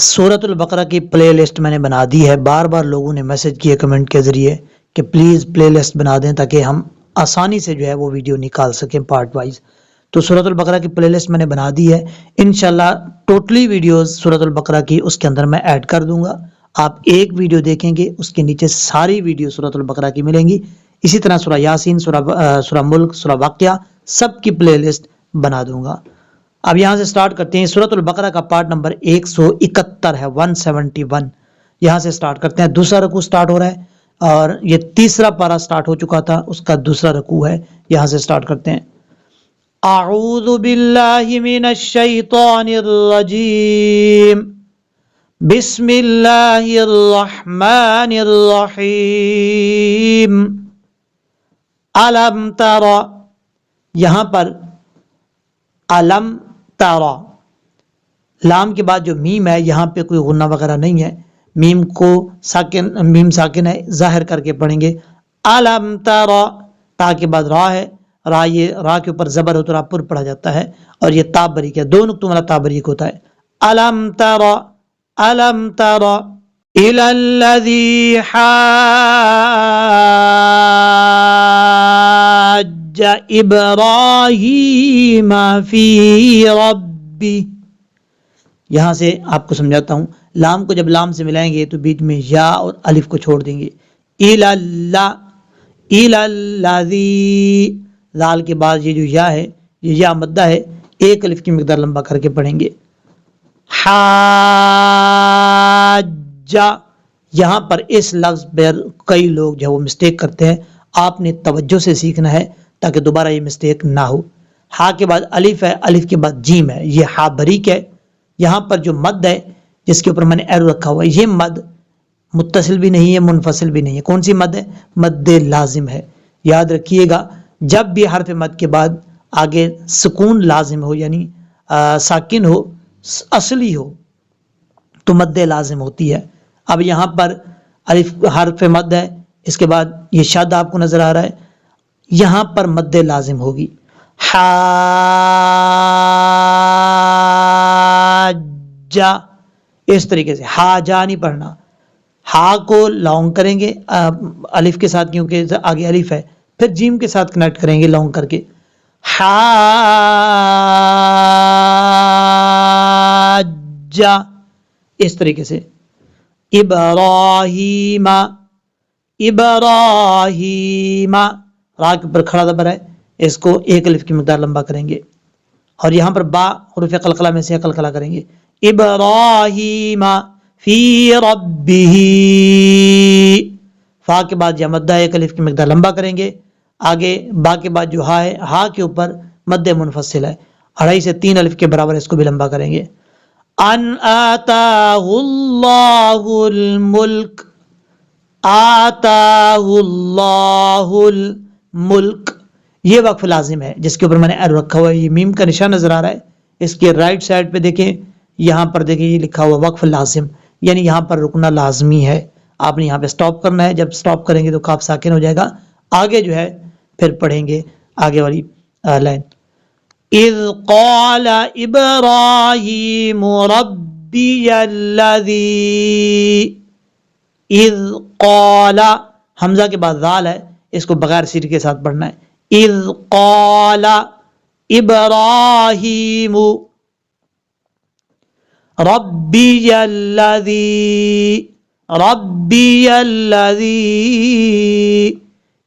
سورۃ البقرہ کی پلے لسٹ میں نے بنا دی ہے. بار بار لوگوں نے میسج کیے کمنٹ کے ذریعے کہ پلیز پلے لسٹ بنا دیں تاکہ ہم آسانی سے جو ہے وہ ویڈیو نکال سکیں پارٹ وائز. تو سورۃ البقرہ کی پلے لسٹ میں نے بنا دی ہے. انشاءاللہ ٹوٹلی ویڈیوز سورۃ البقرہ کی اس کے اندر میں ایڈ کر دوں گا. آپ ایک ویڈیو دیکھیں گے اس کے نیچے ساری ویڈیو سورۃ البقرہ کی ملیں گی. اسی طرح سورہ یاسین، سورہ ملک، سورہ واقعہ سب کی پلے لسٹ بنا دوں گا. اب یہاں سے سٹارٹ کرتے ہیں. سورۃ البقرہ کا پارٹ نمبر 171 ہے، 171. یہاں سے سٹارٹ کرتے ہیں. دوسرا رکوع سٹارٹ ہو رہا ہے اور یہ تیسرا پارہ سٹارٹ ہو چکا تھا، اس کا دوسرا رکوع ہے. یہاں سے سٹارٹ کرتے ہیں. اعوذ باللہ من الشیطان الرجیم، بسم اللہ الرحمن الرحیم. علم ترى، یہاں پر علم ترى لام کے بعد جو میم ہے یہاں پہ کوئی غنہ وغیرہ نہیں ہے. میم کو میم ساکن ہے، ظاہر کر کے پڑھیں گے. علم ترى، تا کے بعد را ہے، یہ را کے اوپر زبر ہو تو را پر پڑھا جاتا ہے اور یہ تا بریک ہے، دو نقطوں والا تا بریک ہوتا ہے. علم ترى، علم ترى الى الذي حاج ابراہیم فی ربی. یہاں سے آپ کو سمجھاتا ہوں. لام کو جب لام سے ملائیں گے تو بیچ میں یا اور الف کو چھوڑ دیں گے. الى الذی، لال کے بعد یہ جو یا ہے یہ یا مدہ ہے، ایک الف کی مقدار لمبا کر کے پڑھیں گے. حاجہ، یہاں پر اس لفظ پر کئی لوگ جو وہ مسٹیک کرتے ہیں. آپ نے توجہ سے سیکھنا ہے تاکہ دوبارہ یہ مسٹیک نہ ہو. ہا کے بعد الف ہے، الف کے بعد جیم ہے، یہ ہا بریک ہے. یہاں پر جو مد ہے جس کے اوپر میں نے ایرو رکھا ہوا ہے، یہ مد متصل بھی نہیں ہے، منفصل بھی نہیں ہے. کون سی مد ہے؟ مد لازم ہے. یاد رکھیے گا جب بھی حرف مد کے بعد آگے سکون لازم ہو، یعنی ساکن ہو، اصلی ہو، تو مد لازم ہوتی ہے. اب یہاں پر الف حرف مد ہے، اس کے بعد یہ شد آپ کو نظر آ رہا ہے، یہاں پر مد لازم ہوگی. حاجہ، اس طریقے سے حاجہ نہیں پڑھنا. ہا کو لانگ کریں گے الف کے ساتھ کیونکہ آگے الف ہے، پھر جیم کے ساتھ کنیکٹ کریں گے لانگ کر کے. حاجہ، اس طریقے سے. ابراہیم، ابراہیم، را کے اوپر کھڑا زبر ہے، اس کو ایک الف کی مقدار لمبا کریں گے اور یہاں پر با حروف قلقلہ میں سے قلقلہ کریں گے. ابراہیم فی ربہ، فا کے بعد یا مدہ ایک الف کی مقدار لمبا کریں گے. آگے با کے بعد جو ہا ہے، ہا کے اوپر مد منفصل ہے، 2.5 سے 3 الف کے برابر، اس کو بھی لمبا کریں گے. ان آتاہ اللہ الملک، آتاہ اللہ الملک، یہ وقف لازم ہے جس کے اوپر میں نے ایرو رکھا ہوا ہے. یہ میم کا نشان نظر آ رہا ہے، اس کے رائٹ سائڈ پہ دیکھیں، یہاں پر دیکھیں یہ لکھا ہوا وقف لازم، یعنی یہاں پر رکنا لازمی ہے. آپ نے یہاں پہ سٹاپ کرنا ہے، جب سٹاپ کریں گے تو کاف ساکن ہو جائے گا. آگے جو ہے پھر پڑھیں گے آگے والی لائن. اذ قال ابراہیم ربی الذی، اذ قال، حمزہ کے بعد ذال ہے، اس کو بغیر سیر کے ساتھ پڑھنا ہے. اذ قال ابراہیم ربی الذی، ربی الذی،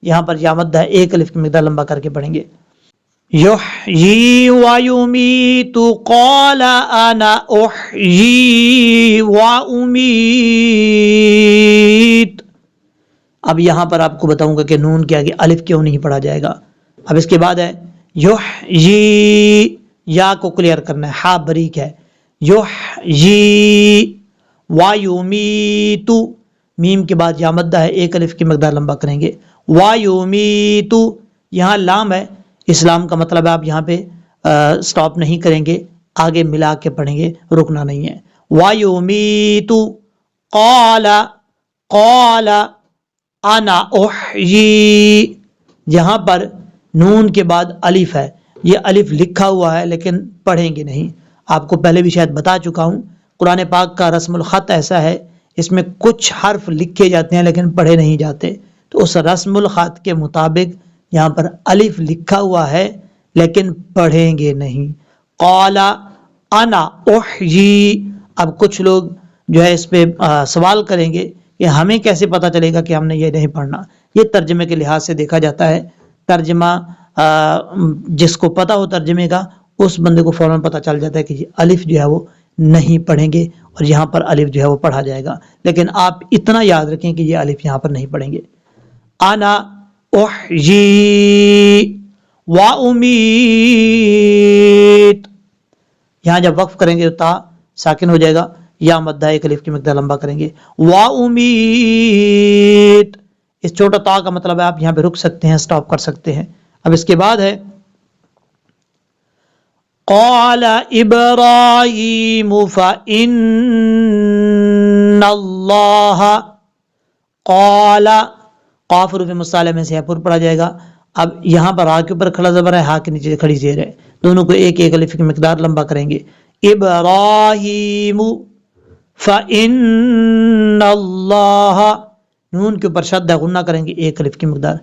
یہاں پر یا مد ہے، ایک الف کی مقدار لمبا کر کے پڑھیں گے. یحیی ویمیت، قال انا احیی وامیت. اب یہاں پر آپ کو بتاؤں گا کہ نون کے آگے الف کیوں نہیں پڑھا جائے گا. اب اس کے بعد ہے یحیی، یا کو کلیئر کرنا ہے، ہا بریک ہے. یحیی ویمیت، میم کے بعد یا مدہ ہے، ایک الف کی مقدار لمبا کریں گے. ویمیت، یہاں لام ہے، اس لام کا مطلب ہے آپ یہاں پہ سٹاپ نہیں کریں گے، آگے ملا کے پڑھیں گے، رکنا نہیں ہے. ویمیت، قال، قال انا احیی، یہاں پر نون کے بعد الف ہے، یہ الف لکھا ہوا ہے لیکن پڑھیں گے نہیں. آپ کو پہلے بھی شاید بتا چکا ہوں، قرآن پاک کا رسم الخط ایسا ہے، اس میں کچھ حرف لکھے جاتے ہیں لیکن پڑھے نہیں جاتے، تو اس رسم الخط کے مطابق یہاں پر الف لکھا ہوا ہے لیکن پڑھیں گے نہیں۔ قال انا احیی، اب کچھ لوگ جو ہے اس پہ سوال کریں گے کہ ہمیں کیسے پتا چلے گا کہ ہم نے یہ نہیں پڑھنا؟ یہ ترجمے کے لحاظ سے دیکھا جاتا ہے، ترجمہ جس کو پتا ہو ترجمے کا اس بندے کو فوراً پتا چل جاتا ہے کہ یہ الف جو ہے وہ نہیں پڑھیں گے اور یہاں پر الف جو ہے وہ پڑھا جائے گا، لیکن آپ اتنا یاد رکھیں کہ یہ الف یہاں پر نہیں پڑھیں گے۔ انا احیی و امیت، یہاں جب وقف کریں گے تو تا ساکن ہو جائے گا، یا مدہ ایک الف کی مقدار لمبا کریں گے۔ و امیت، اس چھوٹا تا کا مطلب ہے آپ یہاں پہ رک سکتے ہیں، سٹاپ کر سکتے ہیں۔ اب اس کے بعد ہے قال ابراہیم فإن اللہ، قال قاف حروف مصالحہ میں سے ہے، پر پڑھا جائے گا۔ اب یہاں پر ہا کے اوپر کھڑا زبر ہے، ہا کے نیچے کھڑی زیر ہے، دونوں کو ایک ایک الف کی مقدار لمبا کریں گے۔ ابراہیم فإن اللہ، نون کے اوپر شد غنہ کریں گے ایک الف کی مقدار،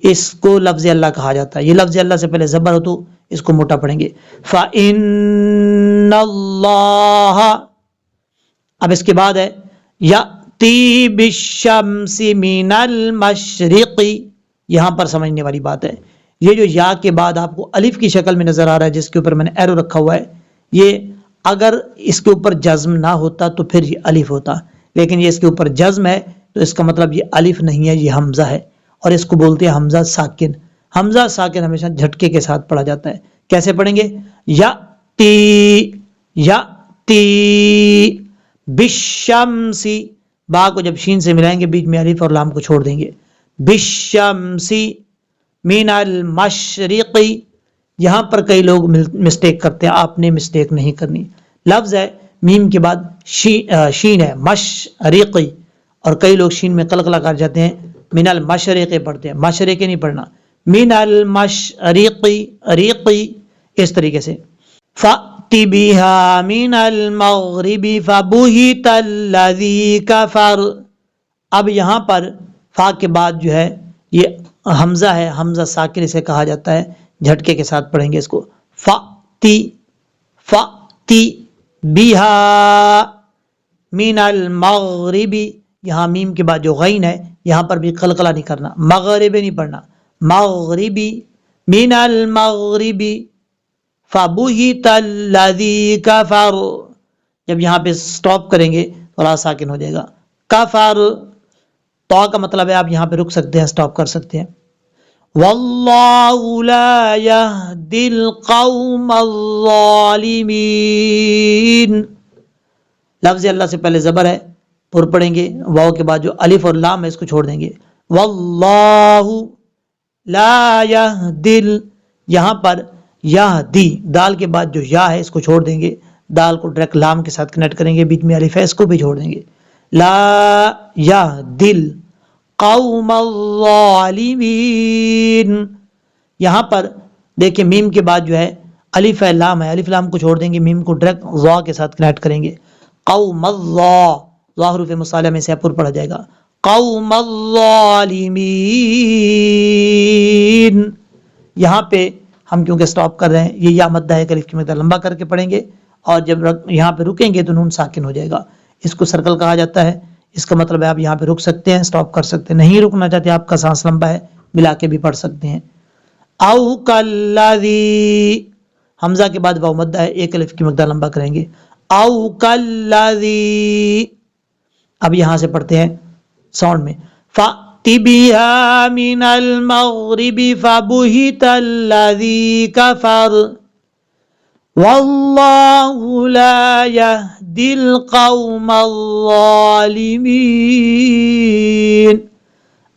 اس کو لفظ اللہ کہا جاتا ہے۔ یہ لفظ اللہ سے پہلے زبر ہو تو اس کو موٹا پڑھیں گے، فإن اللہ۔ اب اس کے بعد ہے یأتی بالشمس من المشرق، یہاں پر سمجھنے والی بات ہے، یہ جو یا کے بعد آپ کو الف کی شکل میں نظر آ رہا ہے جس کے اوپر میں نے ایرو رکھا ہوا ہے، یہ اگر اس کے اوپر جزم نہ ہوتا تو پھر یہ الف ہوتا، لیکن یہ اس کے اوپر جزم ہے تو اس کا مطلب یہ الف نہیں ہے، یہ حمزہ ہے، اور اس کو بولتے ہیں حمزہ ساکن۔ حمزہ ساکن ہمیشہ جھٹکے کے ساتھ پڑھا جاتا ہے۔ کیسے پڑھیں گے؟ یأتی، یأتی بالشمس، با کو جب شین سے ملائیں گے بیچ میں الف اور لام کو چھوڑ دیں گے، بالشمس من المشرق، یہاں پر کئی لوگ مسٹیک کرتے ہیں، آپ نے مسٹیک نہیں کرنی۔ لفظ ہے میم کے بعد شین ہے مشرق، اور کئی لوگ شین میں قلقلہ کر جاتے ہیں، من المشرق پڑھتے ہیں، مشرق نہیں پڑھنا، من المشرق، ریقی، اس طریقے سے۔ فَأْتِ بِهَا مِنَ الْمَغْرِبِ فَبُهِتَ الَّذِي كَفَرَ، اب یہاں پر فا کے بعد جو ہے یہ حمزہ ہے، حمزہ ساکن اسے کہا جاتا ہے، جھٹکے کے ساتھ پڑھیں گے اس کو، فَأْتِ، فَأْتِ بِهَا مِنَ الْمَغْرِبِ، یہاں میم کے بعد جو غین ہے یہاں پر بھی قلقلہ نہیں کرنا، مغرب نہیں پڑھنا، مغربی، من المغربی، فَبُهِتَ الَّذِي كَفَرَ، جب یہاں پہ سٹاپ کریں گے تو را ساکن ہو جائے گا، کفر، تو کا مطلب ہے آپ یہاں پہ رک سکتے ہیں، سٹاپ کر سکتے ہیں۔ وَاللَّهُ لَا يَهْدِي الْقَوْمَ الظَّالِمِينَ، لفظ اللہ سے پہلے زبر ہے، پر پڑھیں گے، واو کے بعد جو الف اور لام ہے اس کو چھوڑ دیں گے، واللہ لا یہدی، یہاں پر یہدی، دال کے بعد جو یا ہے اس کو چھوڑ دیں گے، دال کو ڈائریکٹ لام کے ساتھ کنیکٹ کریں گے، بیچ میں الف ہے اس کو بھی چھوڑ دیں گے، لا یہدی القوم الظالمین، یہاں پر دیکھیں میم کے بعد جو ہے الف ہے لام ہے، الف لام کو چھوڑ دیں گے، میم کو ڈائریکٹ ظا کے ساتھ کنیکٹ کریں گے، قوم الظا، ظا حروف مصالحہ میں سے پر پڑھا جائے گا، قوم الظالمین، یہاں پہ ہم کیونکہ سٹاپ کر رہے ہیں، یہ یا مدہ ہے الف کی مقدار لمبا کر کے پڑھیں گے، اور جب یہاں پہ رکیں گے تو نون ساکن ہو جائے گا، اس کو سرکل کہا جاتا ہے، اس کا مطلب ہے آپ یہاں پہ رک سکتے ہیں، سٹاپ کر سکتے ہیں، نہیں رکنا چاہتے آپ کا سانس لمبا ہے ملا کے بھی پڑھ سکتے ہیں۔ او کالذی، حمزہ کے بعد واو مدہ ہے، ایک الف کی مقدار لمبا کریں گے، او کالذی، اب یہاں سے پڑھتے ہیں ساؤنڈ میں، فَأْتِ بِهَا مِنَ الْمَغْرِبِ فَبُهِتَ الَّذِي كَفَرَ وَاللَّهُ لَا يَهْدِي الْقَوْمَ الظَّالِمِينَ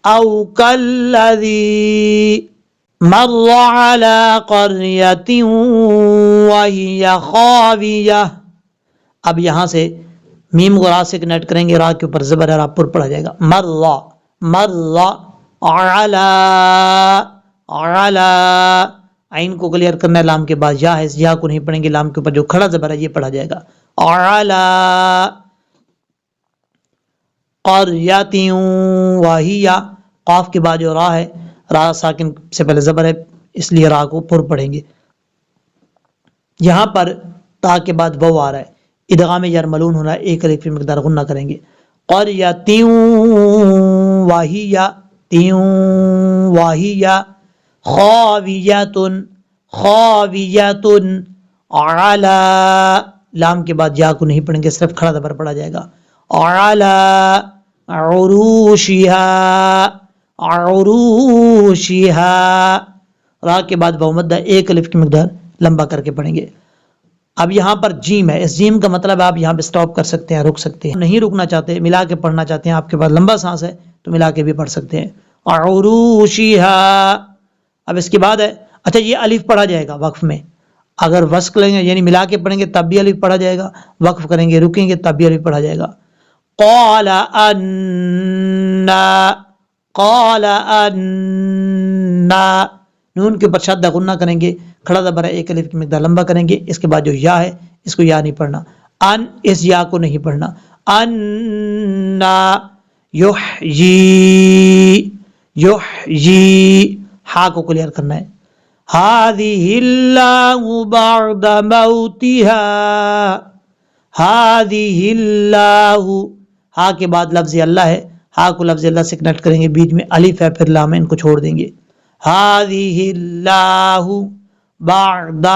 أَوْ كَالَّذِي مَرَّ عَلَى قَرْيَةٍ وَهِيَ خَاوِيَةٌ، اب یہاں سے میم کو را سے کنیکٹ کریں گے، را کے اوپر زبر ہے، را پر پڑھا جائے گا، مرہ، مرہ، علا، علا، عین کو کلیئر کرنا ہے، لام کے بعد یا ہے، اس یا کو نہیں پڑھیں گے، لام کے اوپر جو کھڑا زبر ہے یہ پڑھا جائے گا، علی قریۃ وہی، قاف کے بعد جو را ہے، را ساکن سے پہلے زبر ہے، اس لیے را کو پر پڑھیں گے. یہاں پر تا کے بعد واو آ رہا ہے، ادغام یرملون ہونا ہے، ایک الف کی مقدار غنہ کریں گے. قریۃ وہی تیوں وہی خاویۃ خاویۃ علی، لام کے بعد یا کو نہیں پڑھیں گے، صرف کھڑا زبر پڑھا جائے گا. علی عروشہا عروشہا، را کے بعد واو مدہ، ایک الف کی مقدار لمبا کر کے پڑھیں گے. اب یہاں پر جیم ہے، اس جیم کا مطلب آپ یہاں پہ سٹاپ کر سکتے ہیں، رک سکتے ہیں. نہیں رکنا چاہتے، ملا کے پڑھنا چاہتے ہیں، آپ کے پاس لمبا سانس ہے تو ملا کے بھی پڑھ سکتے ہیں. عروشہا. اب اس کے بعد ہے، اچھا یہ الف پڑھا جائے گا وقف میں، اگر وصل کریں گے یعنی ملا کے پڑھیں گے تب بھی الف پڑھا جائے گا، وقف کریں گے رکیں گے تب بھی الف پڑھا جائے گا. قال انا قال انا، نون کے اوپر شدہ غنہ کریں گے، کھڑا زبر ہے، ایک الف کی مقدار لمبا کریں گے. اس کے بعد جو یا ہے اس کو یا نہیں پڑھنا، ان اس یا کو نہیں پڑھنا. انا یحیی یحیی، ہا کو کلیئر کرنا ہے. هذه الله بعد موتها هذه الله، ہا کے بعد لفظ اللہ ہے، ہا کو لفظ اللہ سے کنیکٹ کریں گے، بیچ میں الف ہے پھر لام ہے، ان کو چھوڑ دیں گے. هذه الله بعد،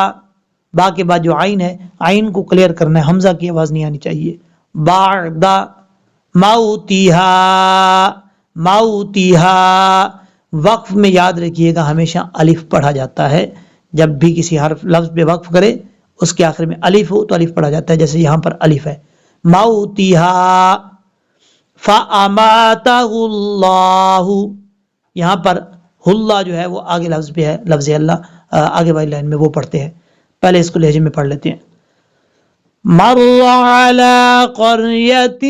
با کے بعد جو عین ہے، عین کو کلیئر کرنا ہے، حمزہ کی آواز نہیں آنی چاہیے. بعد موتها موتها، وقف میں یاد رکھیے گا ہمیشہ الف پڑھا جاتا ہے، جب بھی کسی حرف لفظ پہ وقف کرے اس کے آخر میں الف ہو تو الف پڑھا جاتا ہے، جیسے یہاں پر الف ہے. موتها فاماتہ اللہ، یہاں پر اللہ جو ہے وہ آگے لفظ پہ ہے، لفظ اللہ آگے والی لائن میں وہ پڑھتے ہیں. پہلے اس کو لہجے میں پڑھ لیتے ہیں. مر علی قریۃ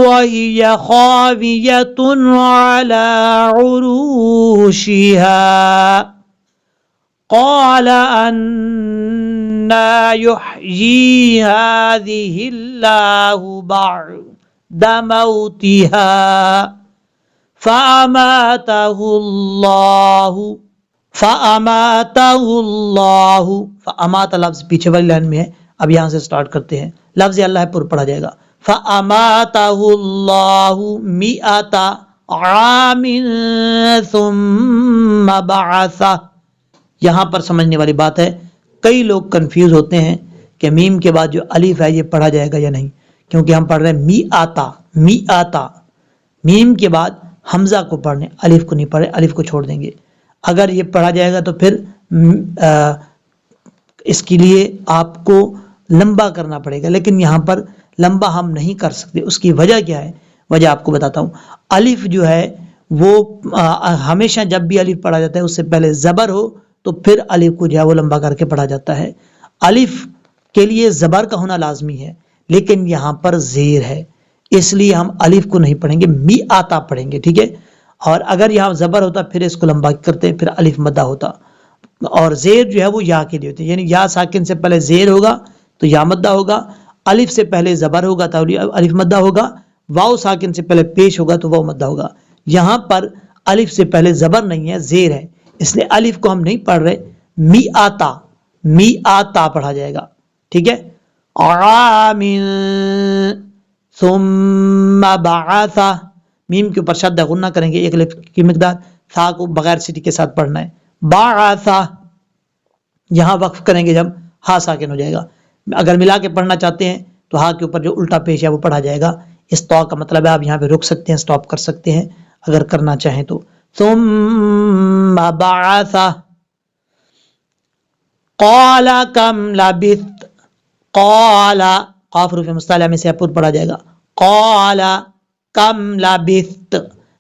وہی خاویۃ علی عروشہا قال انا یحیی ہذہ اللہ بعد موتہا فاماتہ اللہ فاماتہ اللہ. فامات لفظ پیچھے والی لائن میں ہے، اب یہاں سے سٹارٹ کرتے ہیں. لفظ اللہ پر پڑھا جائے گا. فاماتہ اللہ مئۃ عام ثم بعثہ. یہاں پر سمجھنے والی بات ہے، کئی لوگ کنفیوز ہوتے ہیں کہ میم کے بعد جو الف ہے یہ پڑھا جائے گا یا نہیں، کیونکہ ہم پڑھ رہے ہیں میآتا میآتا، میم کے بعد حمزہ کو پڑھنے، الف کو نہیں پڑھے، الف کو چھوڑ دیں گے. اگر یہ پڑھا جائے گا تو پھر اس کے لیے آپ کو لمبا کرنا پڑے گا، لیکن یہاں پر لمبا ہم نہیں کر سکتے. اس کی وجہ کیا ہے؟ وجہ آپ کو بتاتا ہوں. الف جو ہے وہ ہمیشہ جب بھی الف پڑھا جاتا ہے اس سے پہلے زبر ہو تو پھر الف کو جو ہے وہ لمبا کر کے پڑھا جاتا ہے. الف کے لیے زبر کا ہونا لازمی ہے، لیکن یہاں پر زیر ہے، اس لیے ہم الف کو نہیں پڑھیں گے، می آتا پڑھیں گے. ٹھیک ہے، اور اگر یہاں زبر ہوتا پھر اس کو لمبا کرتے، پھر الف مدہ ہوتا. اور زیر جو ہے وہ یا کے لیے ہوتی ہے، یعنی یا ساکن سے پہلے زیر ہوگا تو یا مدہ ہوگا، الف سے پہلے زبر ہوگا تو الف مدہ ہوگا، واو ساکن سے پہلے پیش ہوگا تو واو مدہ ہوگا. یہاں پر الف سے پہلے زبر نہیں ہے، زیر ہے، اس لیے الف کو ہم نہیں پڑھ رہے، می آتا پڑھا جائے گا. ٹھیک ہے. عام ثم بعث، میم کے اوپر شدہ غنہ کریں گے، ایک الف کی مقدار، تھا کو بغیر سٹی کے ساتھ پڑھنا ہے. بعث، یہاں وقف کریں گے جب ہا ساکن ہو جائے گا. اگر ملا کے پڑھنا چاہتے ہیں تو ہا کے اوپر جو الٹا پیش ہے وہ پڑھا جائے گا. استوا کا مطلب ہے آپ یہاں پہ رک سکتے ہیں، سٹاپ کر سکتے ہیں اگر کرنا چاہیں تو. ثم بعث قال کم لبثت، قال قاف حروف مستعلیہ میں سے پر پڑھا جائے گا. قال کم لبثت،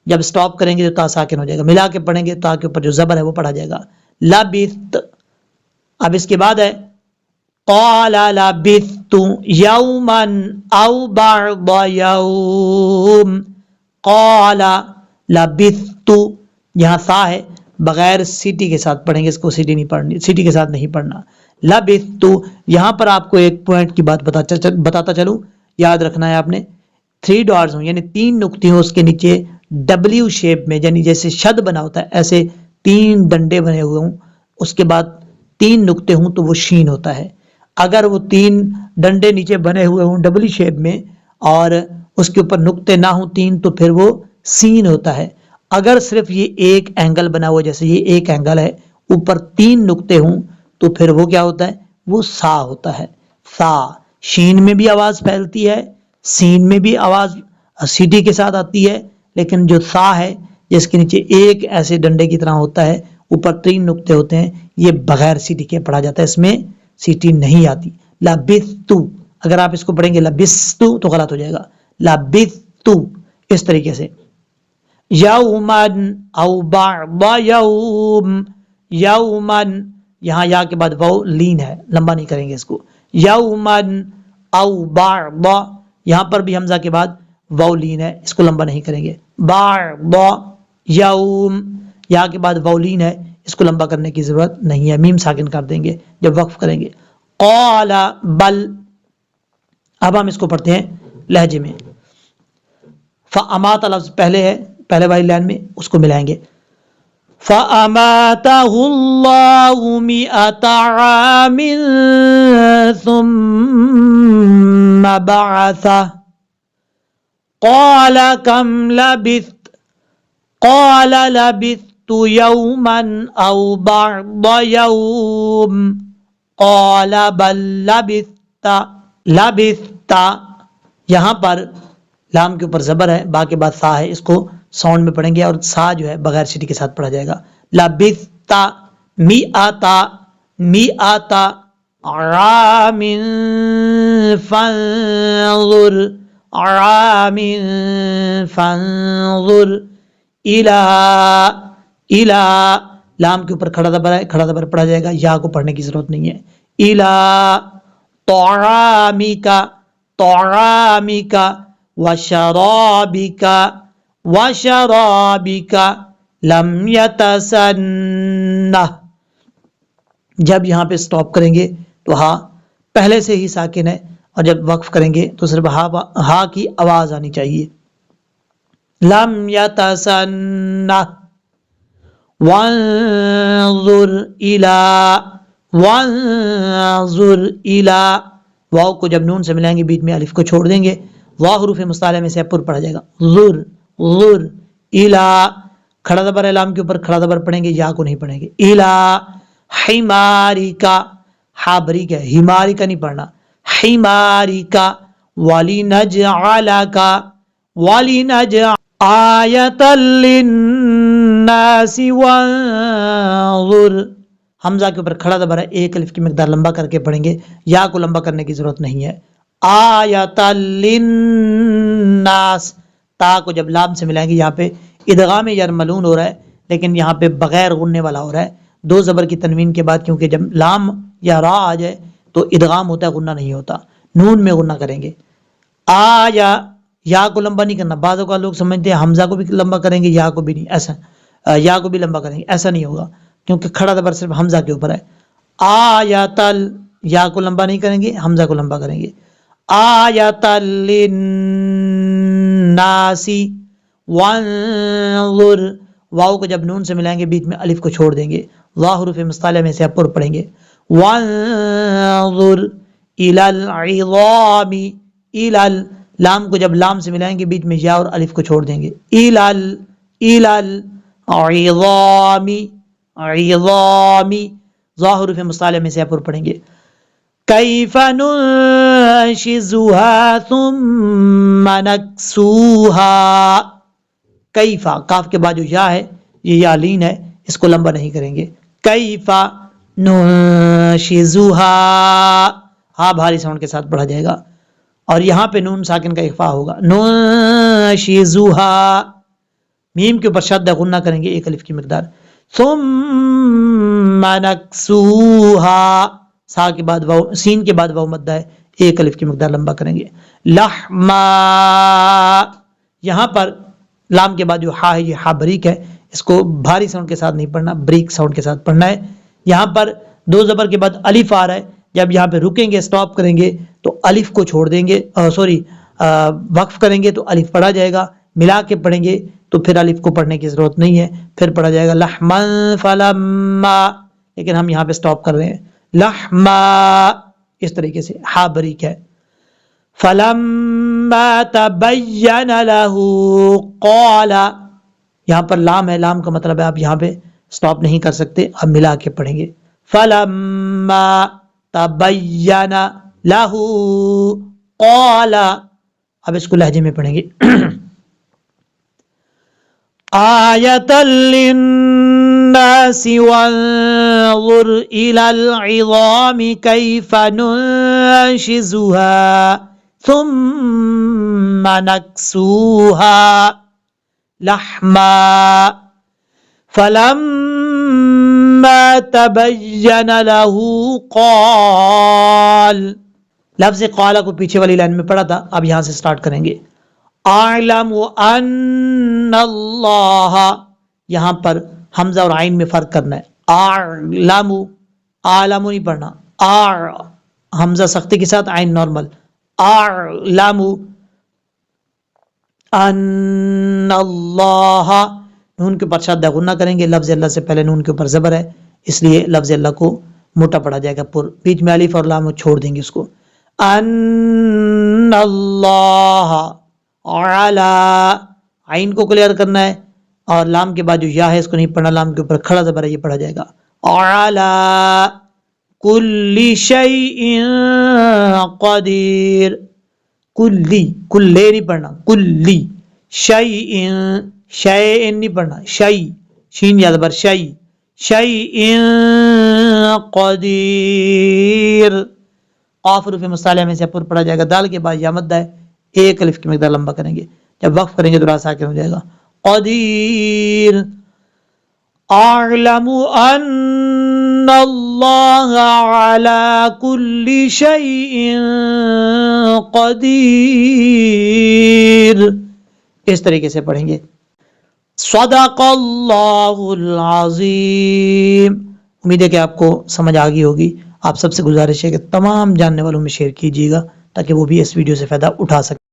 جب سٹاپ کریں گے تو تا ساکن ہو جائے گا، ملا کے پڑھیں گے تا کے اوپر جو زبر ہے وہ پڑھا جائے گا. لبثت. اب اس کے بعد ہے قال لبثت یوما او بعض یوم، قال لبثت، یہاں سا ہے بغیر سیٹی کے ساتھ پڑھیں گے، اس کو سیٹی نہیں پڑھنی، سیٹی کے ساتھ نہیں پڑھنا. لبثتو، یہاں پر آپ کو ایک پوائنٹ کی بات بتاتا چلوں، یاد رکھنا ہے آپ نے، 3 ڈاٹس ہوں یعنی 3 نقطے ہوں اس کے نیچے ڈبلیو شیپ میں، یعنی جیسے شد بنا ہوتا ہے ایسے 3 ڈنڈے بنے ہوئے ہوں، اس کے بعد 3 نقطے ہوں تو وہ شین ہوتا ہے. اگر وہ 3 ڈنڈے نیچے بنے ہوئے ہوں ڈبلی شیپ میں اور اس کے اوپر نقطے نہ ہوں 3 تو پھر وہ سین ہوتا ہے. اگر صرف یہ ایک اینگل بنا ہوا جیسے یہ ایک اینگل ہے اوپر 3 نقطے ہوں تو پھر وہ کیا ہوتا ہے؟ وہ سا ہوتا ہے. سا، شین میں بھی آواز پھیلتی ہے، سین میں بھی آواز سیٹی کے ساتھ آتی ہے، لیکن جو سا ہے جس کے نیچے ایک ایسے ڈنڈے کی طرح ہوتا ہے اوپر 3 نقطے ہوتے ہیں، یہ بغیر سیٹی کے پڑھا جاتا ہے، اس میں سیٹی نہیں آتی. لبثتو، اگر آپ اس کو پڑھیں گے لبثتو تو غلط ہو جائے گا. لبثتو اس طریقے سے. یومن او بعض یوم، یومن یہاں یا کے بعد واو لین ہے، لمبا نہیں کریں گے اس کو. یومن او بعض، یہاں پر بھی حمزہ کے بعد واو لین ہے، اس کو لمبا نہیں کریں گے. بعض یوم، یا کے بعد واو لین ہے، اس کو لمبا کرنے کی ضرورت نہیں ہے، میم ساکن کر دیں گے جب وقف کریں گے. قال بل، اب ہم اس کو پڑھتے ہیں لہجے میں. فامات لفظ پہلے ہے، پہلے والی لائن میں اس کو ملائیں گے. فَأَمَاتَهُ اللَّهُ مِئَةَ عَامٍ ثُمَّ بَعَثَهُ قَالَ كَمْ لَبِثْتَ قَالَ لَبِثْتُ يَوْمًا أَوْ بَعْضَ يَوْمٍ قَالَ بَلْ لَبِثْتَ، یہاں پر لام کے اوپر زبر ہے، با کے بعد سا ہے، اس کو ساؤنڈ میں پڑھیں گے اور سا جو ہے بغیر سیٹی کے ساتھ پڑھا جائے گا. لبثتا میآتا عام فانظر فانظر الى لام کے اوپر کھڑا زبر ہے، کھڑا زبر پڑھا جائے گا، یا کو پڑھنے کی ضرورت نہیں ہے. الى طعامک وشرابک لم یتسنہ. جب یہاں پہ سٹاپ کریں گے تو ہا پہلے سے ہی ساکن ہے، اور جب وقف کریں گے تو صرف ہا کی آواز آنی چاہیے. لم یتسنہ. وانظر الی، واو کو جب نون سے ملائیں گے بیچ میں الف کو چھوڑ دیں گے، واو حروف مصالحہ میں سے پر پڑھا جائے گا. ظر الی، کھڑا زبر ہے لام کے اوپر، کھڑا زبر پڑھیں گے، یا کو نہیں پڑھیں گے. الی حمارکا، ہا بریک ہے، ہمارکا نہیں پڑھنا. حمارکا ولنجعلکا آیۃ للناس وانظر. حمزہ کے اوپر کھڑا زبر ہے، ایک الف کی مقدار لمبا کر کے پڑھیں گے، یا کو لمبا کرنے کی ضرورت نہیں ہے. آیۃ للناس، تا کو جب لام سے ملائیں گے یہاں پہ ادغام یرملون ہو رہا ہے، لیکن یہاں پہ بغیر غننے والا ہو رہا ہے. 2 زبر کی تنوین کے بعد، کیونکہ جب لام یا را آ جائے تو ادغام ہوتا ہے، غنہ نہیں ہوتا، نون میں غنہ کریں گے. یا کو لمبا نہیں کرنا. بعض اوقات لوگ سمجھتے ہیں حمزہ کو بھی لمبا کریں گے، یا کو بھی نہیں، ایسا یا کو بھی لمبا کریں گے، ایسا نہیں ہوگا، کیونکہ کھڑا زبر صرف حمزہ کے اوپر ہے. یا کو لمبا نہیں کریں گے، حمزہ کو لمبا کریں گے. آیۃ للناس وانظر، واو کو جب نون سے ملائیں گے بیچ میں الف کو چھوڑ دیں گے، واو حروف مصالحہ میں سے پر پڑھیں گے. وانظر الی العظام، لام کو جب لام سے ملائیں گے بیچ میں یا اور الف کو چھوڑ دیں گے. الی العظام، ظا حروف مصالحہ میں سے پر پڑھیں گے. کیف ننشزها ثم نکسوها، کیفا، کاف کے بعد جو یا ہے یہ یا لین ہے، اس کو لمبا نہیں کریں گے. کیف ننشزها، ہاں بھاری ساؤنڈ کے ساتھ پڑھا جائے گا، اور یہاں پہ نون ساکن کا اخفا ہوگا. ننشزها، میم کے اوپر شد غنہ کریں گے ایک الف کی مقدار. ثم نکسوها، سا کے بعد واو، سین کے بعد واو مدہ ہے، ایک الف کی مقدار لمبا کریں گے. لحما، یہاں پر لام کے بعد جو ہا ہے یہ ہا بریک ہے، اس کو بھاری ساؤنڈ کے ساتھ نہیں پڑھنا، بریک ساؤنڈ کے ساتھ پڑھنا ہے. یہاں پر دو زبر کے بعد الف آ رہا ہے، جب یہاں پہ رکیں گے سٹاپ کریں گے تو الف کو چھوڑ دیں گے، وقف کریں گے تو الف پڑھا جائے گا، ملا کے پڑھیں گے تو پھر الف کو پڑھنے کی ضرورت نہیں ہے، پھر پڑھا جائے گا لحما فلما، لیکن ہم یہاں پہ سٹاپ کر رہے ہیں لحما، اس طریقے سے ہا بریک ہے. فلما تبین له قال، یہاں پر لام ہے، لام کا مطلب ہے آپ یہاں پہ سٹاپ نہیں کر سکتے، اب ملا کے پڑھیں گے فلما تبین له قال، اب اس کو لہجے میں پڑھیں گے آیۃ للناس وانظر الی العظام کیف ننشزها ثم نکسوها لحما فلما تبین له قال، لفظ قال کو پیچھے والی لائن میں پڑھا تھا، اب یہاں سے سٹارٹ کریں گے اعلم ان اللہ، یہاں پر حمزہ اور عین میں فرق کرنا ہے، اعلم، اعلم نہیں پڑھنا، حمزہ سختی کے ساتھ، عین نارمل، اعلم ان اللہ، نون کے اوپر شدہ غنہ کریں گے، لفظ اللہ سے پہلے نون کے اوپر زبر ہے اس لیے لفظ اللہ کو موٹا پڑھا جائے گا، پر بیچ میں الف اور لام چھوڑ دیں گے اس کو، ان اللہ علی، عین کو کلیئر کرنا ہے اور لام کے بعد جو یا ہے اس کو نہیں پڑھنا، لام کے اوپر کھڑا زبر ہے یہ پڑھا جائے گا، علی کل شیء قدیر، کلی، کلے نہیں پڑھنا، کلی، شیء، شیء نہیں پڑھنا، شیء، شین یا زبر شیء، شیء قدیر، قاف حروف مصالحہ میں سے پر پڑھا جائے گا، دال کے بعد یا مدہ ہے، ایک الف کی مقدار لمبا کریں گے، جب وقف کریں گے تو راہ ساکن ہو جائے گا، قدیر، اعلم ان اللہ علی کل شیء قدیر، اس طریقے سے پڑھیں گے. صدق اللہ العظیم. امید ہے کہ آپ کو سمجھ آ گئی ہوگی. آپ سب سے گزارش ہے کہ تمام جاننے والوں میں شیئر کیجیے گا تاکہ وہ بھی اس ویڈیو سے فائدہ اٹھا سکیں.